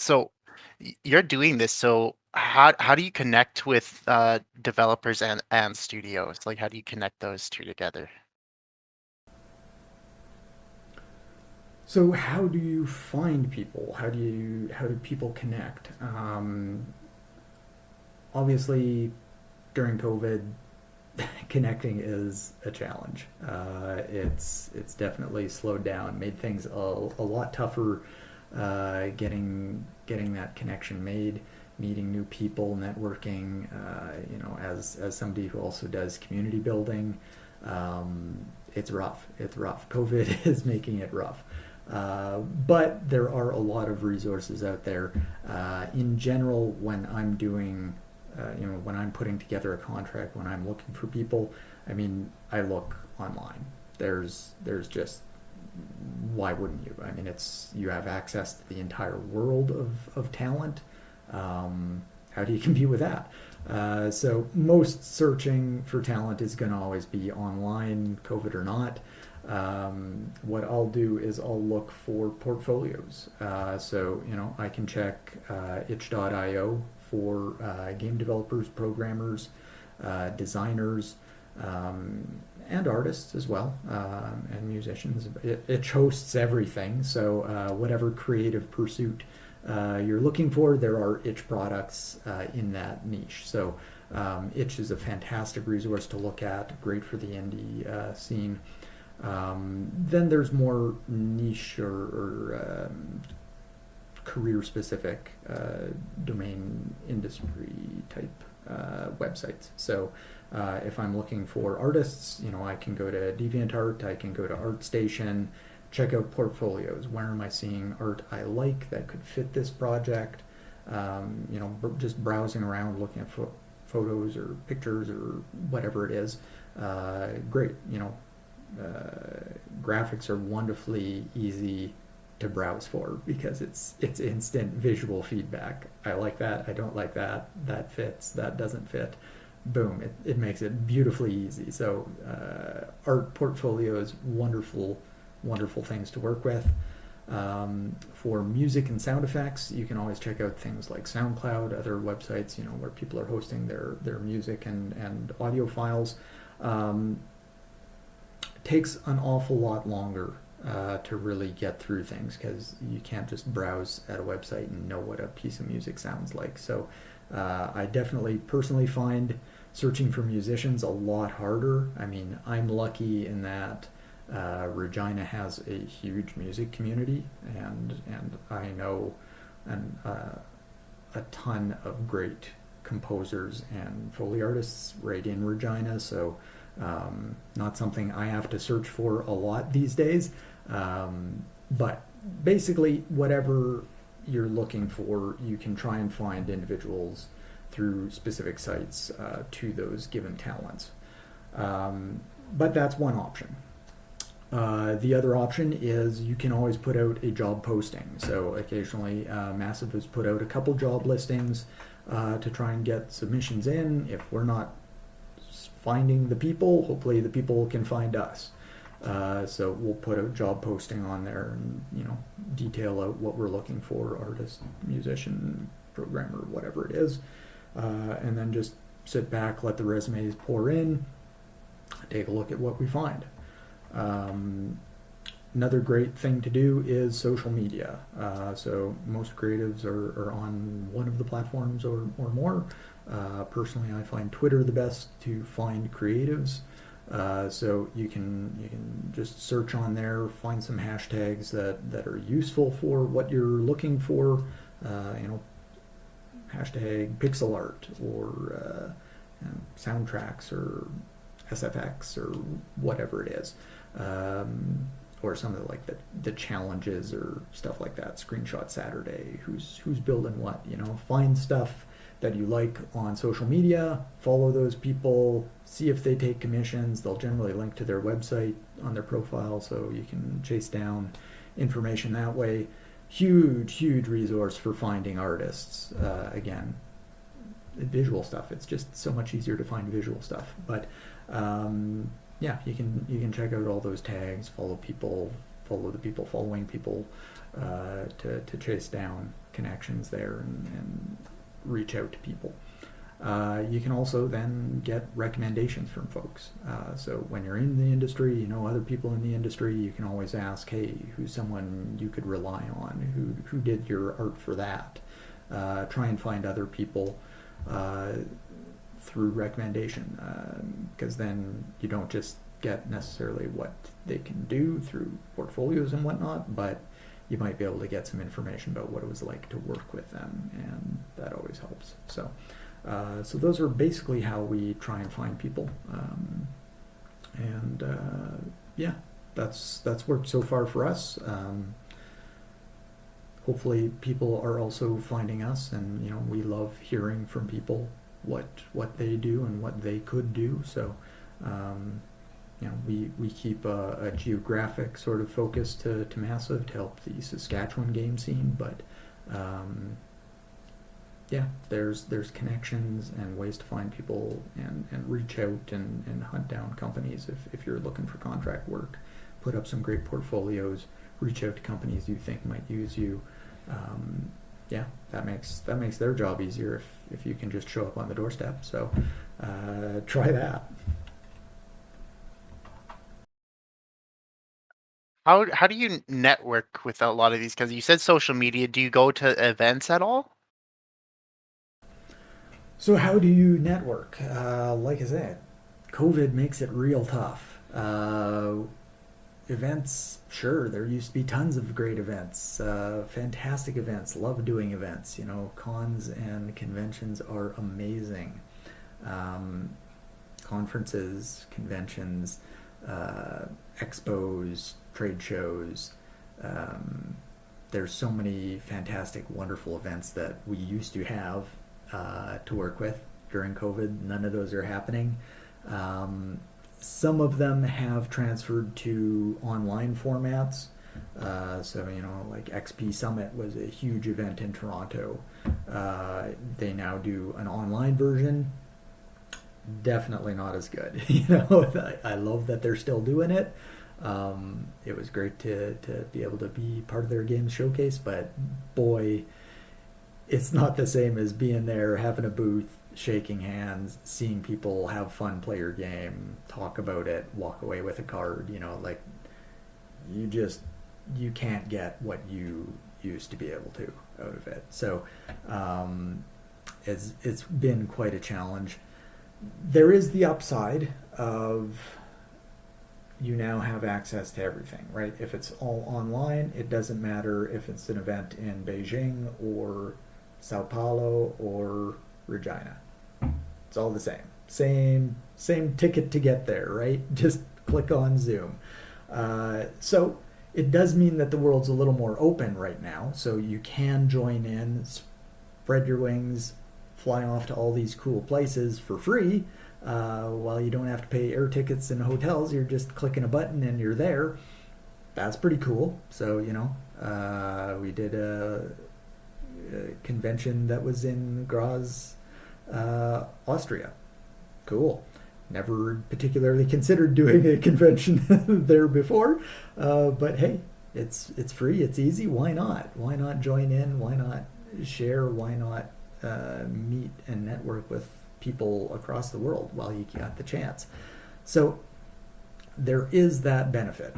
So you're doing this. So how do you connect with developers and studios? Like how do you connect those two together? So how do you find people? How do people connect? Obviously, during COVID, connecting is a challenge. It's definitely slowed down, made things a lot tougher. Getting that connection made, meeting new people, networking. As somebody who also does community building, it's rough. It's rough. COVID is making it rough. But there are a lot of resources out there. In general, when I'm doing when I'm putting together a contract, when I'm looking for people, I mean, I look online. There's just why wouldn't you? I mean, it's you have access to the entire world of talent. How do you compete with that? So most searching for talent is going to always be online, COVID or not. What I'll do is I'll look for portfolios. I can check itch.io for game developers, programmers, designers, and artists as well, and musicians. It hosts everything, so whatever creative pursuit you're looking for, there are itch products in that niche. So itch is a fantastic resource to look at, great for the indie scene. Then there's more niche or career specific domain industry type websites. So if I'm looking for artists, I can go to DeviantArt, I can go to ArtStation, check out portfolios. Where am I seeing art I like that could fit this project? Just browsing around, looking at photos or pictures or whatever it is. Great, graphics are wonderfully easy to browse for because it's instant visual feedback. I like that. I don't like that. That fits. That doesn't fit. Boom! It makes it beautifully easy. So art portfolios, wonderful things to work with. For music and sound effects, you can always check out things like SoundCloud, other websites, where people are hosting their music and audio files. Um, Takes an awful lot longer to really get through things because you can't just browse at a website and know what a piece of music sounds like. So I definitely personally find searching for musicians a lot harder. I mean, I'm lucky in that Regina has a huge music community, and I know an, a ton of great composers and Foley artists right in Regina. So not something I have to search for a lot these days. But basically, whatever you're looking for, you can try and find individuals through specific sites to those given talents. But that's one option. The other option is you can always put out a job posting. So occasionally, Massive has put out a couple job listings to try and get submissions in. If we're not finding the people, hopefully the people can find us. So we'll put a job posting on there and detail out what we're looking for: artist, musician, programmer, whatever it is, and then just sit back, let the resumes pour in, take a look at what we find. Um, Another great thing to do is social media. So most creatives are on one of the platforms or more. Personally, I find Twitter the best to find creatives. So you can just search on there, find some hashtags that are useful for what you're looking for. You know, hashtag pixel art or soundtracks or SFX or whatever it is. Or some of the challenges or stuff like that. Screenshot Saturday. Who's building what? Find stuff that you like on social media. Follow those people. See if they take commissions. They'll generally link to their website on their profile, so you can chase down information that way. Huge resource for finding artists. Again, visual stuff. It's just so much easier to find visual stuff. But yeah, you can check out all those tags, follow people, follow the people following people, to chase down connections there and reach out to people. You can also then get recommendations from folks. So when you're in the industry, you know other people in the industry, you can always ask, hey, who's someone you could rely on? Who did your art for that? Try and find other people through recommendation, because then you don't just get necessarily what they can do through portfolios and whatnot, but you might be able to get some information about what it was like to work with them, and that always helps. So those are basically how we try and find people, and yeah, that's worked so far for us. Hopefully, people are also finding us, and we love hearing from people what they do and what they could do. So um, we keep a geographic sort of focus to Massive to help the Saskatchewan game scene, but um, yeah, there's connections and ways to find people and reach out and hunt down companies if you're looking for contract work. Put up some great portfolios, reach out to companies you think might use you. Yeah, that makes their job easier if you can just show up on the doorstep. So try that. How do you network with a lot of these? Because you said social media. Do you go to events at all? So how do you network? Like I said, COVID makes it real tough. Events, sure, there used to be tons of great events, fantastic events. Love doing events. Cons and conventions are amazing. Um, Conferences, conventions, uh, expos, trade shows. Um, there's so many fantastic, wonderful events that we used to have to work with during COVID. None of those are happening. Um, some of them have transferred to online formats. So, like XP Summit was a huge event in Toronto. They now do an online version. Definitely not as good. I love that they're still doing it. It was great to be able to be part of their game showcase, but boy, it's not the same as being there, having a booth, shaking hands, seeing people have fun, play your game, talk about it, walk away with a card. Like you just you can't get what you used to be able to out of it. So um, it's been quite a challenge. There is the upside of you now have access to everything, right? If it's all online, it doesn't matter if it's an event in Beijing or Sao Paulo or Regina. It's all the same. Same ticket to get there, right? Just click on Zoom. So it does mean that the world's a little more open right now. So you can join in, spread your wings, fly off to all these cool places for free. While you don't have to pay air tickets and hotels, you're just clicking a button and you're there. That's pretty cool. So, we did a convention that was in Graz, Austria. Cool. Never particularly considered doing a convention there before, but hey, it's free, it's easy. Why not? Why not join in? Why not share? Why not meet and network with people across the world while you got the chance? So there is that benefit.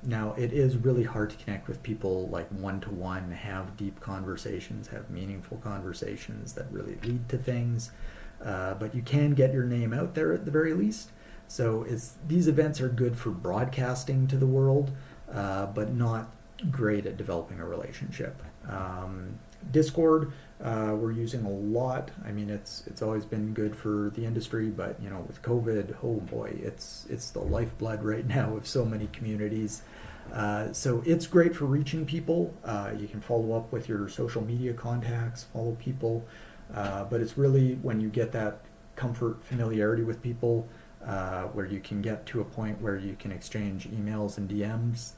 Now, it is really hard to connect with people like one to one, have deep conversations, have meaningful conversations that really lead to things. But you can get your name out there at the very least. So these events are good for broadcasting to the world, but not great at developing a relationship. Discord, we're using a lot. I mean, it's always been good for the industry, but with COVID, oh boy, it's the lifeblood right now of so many communities. So it's great for reaching people. You can follow up with your social media contacts, follow people, but it's really when you get that comfort, familiarity with people, where you can get to a point where you can exchange emails and DMs.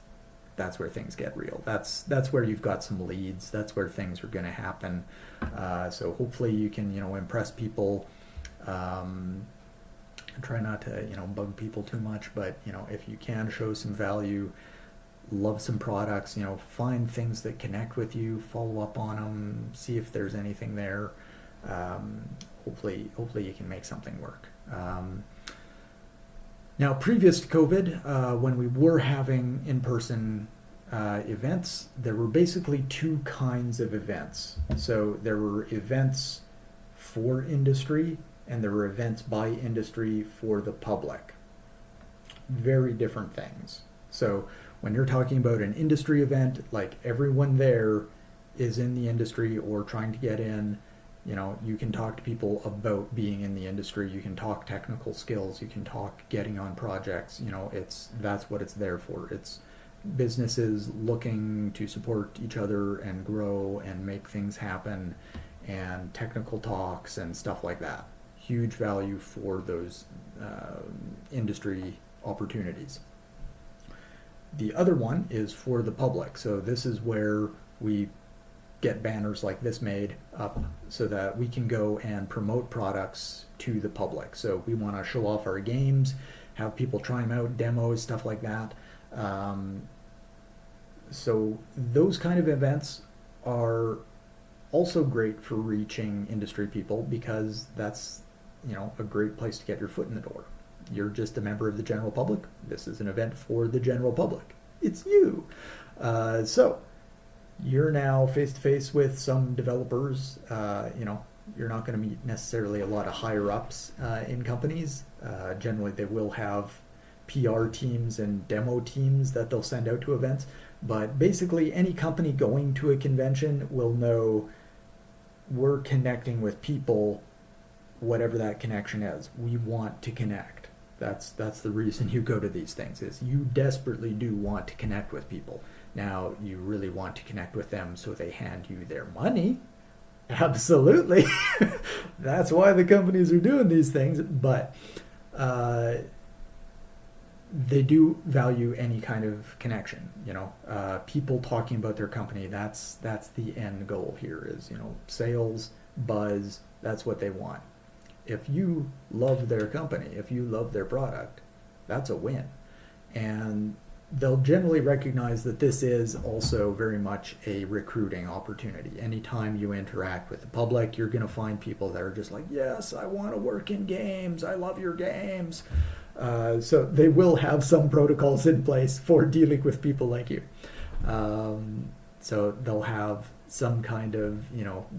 That's where things get real. That's where you've got some leads. That's where things are going to happen. So hopefully you can impress people. Try not to bug people too much, but if you can show some value, love some products, find things that connect with you, follow up on them, see if there's anything there. Um, hopefully you can make something work. Now, previous to COVID, when we were having in-person events, there were basically two kinds of events. So there were events for industry, and there were events by industry for the public. Very different things. So when you're talking about an industry event, like everyone there is in the industry or trying to get in, you can talk to people about being in the industry. You can talk technical skills. You can talk getting on projects. That's what it's there for. It's businesses looking to support each other and grow and make things happen, and technical talks and stuff like that. Huge value for those industry opportunities. The other one is for the public. So this is where we get banners like this made up so that we can go and promote products to the public. So we want to show off our games, have people try them out, demos, stuff like that. So those kind of events are also great for reaching industry people, because that's a great place to get your foot in the door. You're just a member of the general public. This is an event for the general public. It's you. So you're now face to face with some developers. You're not going to meet necessarily a lot of higher ups in companies. Generally, they will have PR teams and demo teams that they'll send out to events. But basically, any company going to a convention will know we're connecting with people, whatever that connection is. We want to connect. That's the reason you go to these things, is you desperately do want to connect with people. Now, you really want to connect with them so they hand you their money. Absolutely. That's why the companies are doing these things. But they do value any kind of connection. People talking about their company. That's the end goal here. Is sales, buzz. That's what they want. If you love their company, if you love their product, that's a win. And they'll generally recognize that this is also very much a recruiting opportunity. Anytime you interact with the public, you're going to find people that are just like, yes, I want to work in games. I love your games. So they will have some protocols in place for dealing with people like you. So they'll have some kind of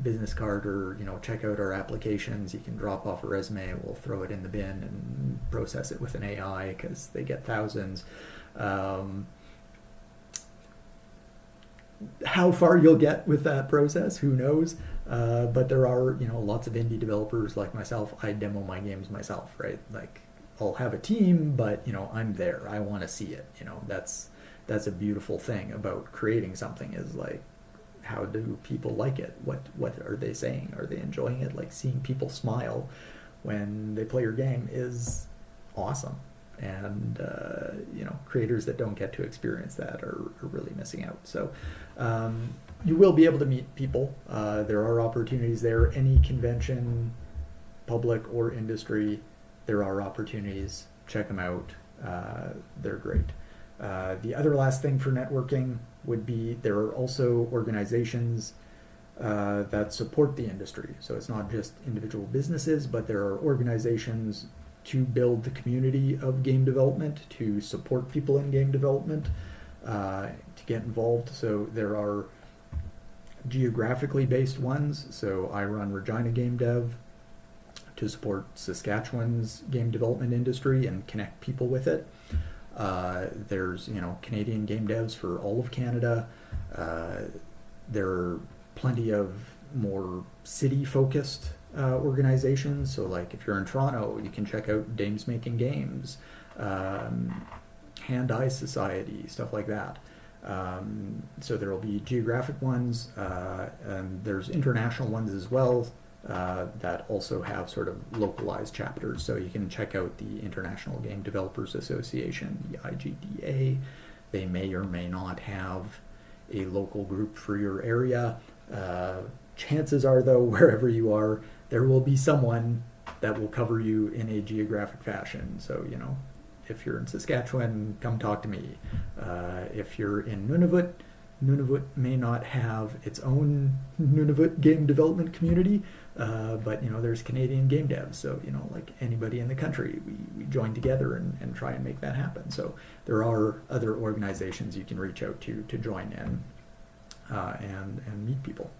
business card, or check out our applications. You can drop off a resume. We'll throw it in the bin and process it with an AI, because they get thousands. How far you'll get with that process, who knows? But there are lots of indie developers like myself. I demo my games myself, right? Like, I'll have a team, but I'm there. I want to see it. That's a beautiful thing about creating something, is like, how do people like it? What are they saying? Are they enjoying it? Like, seeing people smile when they play your game is awesome. And creators that don't get to experience that are really missing out. So you will be able to meet people. There are opportunities there. Any convention, public or industry, there are opportunities. Check them out. They're great. The other last thing for networking would be, there are also organizations that support the industry. So it's not just individual businesses, but there are organizations to build the community of game development, to support people in game development, to get involved. So there are geographically based ones. So I run Regina Gamedev to support Saskatchewan's game development industry and connect people with it. There's Canadian game devs for all of Canada. There are plenty of more city focused organizations. So like, if you're in Toronto, you can check out Dames Making Games, Hand Eye Society, stuff like that. So there will be geographic ones, and there's international ones as well, that also have sort of localized chapters. So you can check out the International Game Developers Association, the IGDA. They may or may not have a local group for your area. Chances are, though, wherever you are, there will be someone that will cover you in a geographic fashion. So, if you're in Saskatchewan, come talk to me. If you're in Nunavut, Nunavut may not have its own Nunavut game development community, but there's Canadian game devs. So like anybody in the country, we join together and try and make that happen. So there are other organizations you can reach out to join in and meet people.